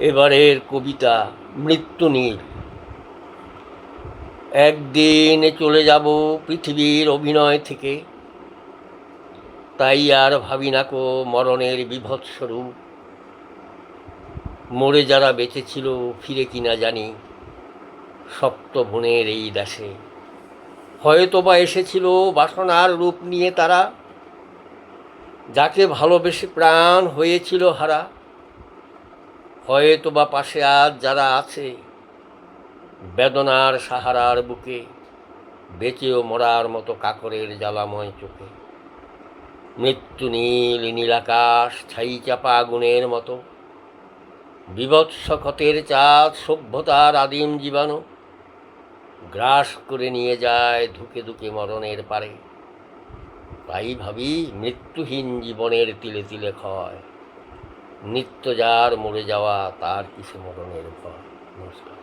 এবারের কবিতা মৃত্যু নীল। একদিন চলে যাব পৃথিবীর অভিনয় থেকে, তাই আর ভাবি না কো মরণের বীভৎস রূপ। মরে যারা বেঁচে ছিল ফিরে কিনা জানি, সপ্তভুবনের এই দেশে হয়তোবা এসেছিল বাসনার রূপ নিয়ে তারা, যাকে ভালোবেসে প্রাণ হয়েছিল হারা। হয়তোবা পাশে আজ যারা আছে বেদনার সাহারার বুকে, বেঁচেও মরার মতো কাকরের জ্বালাময় চোখে। মৃত্যু নীল নীলাকাশ ছাই চাপা আগুনের মতো, বীভৎস ক্ষতের চাঁদ সভ্যতার আদিম জীবাণু, গ্রাস করে নিয়ে যায় ধুকে ধুকে মরণের পারে। তাই ভাবি মৃত্যুহীন জীবনের তিলে তিলে ক্ষয়, নিত্য যার মরে যাওয়া তার কিসে মরণের ভয়। নমস্কার।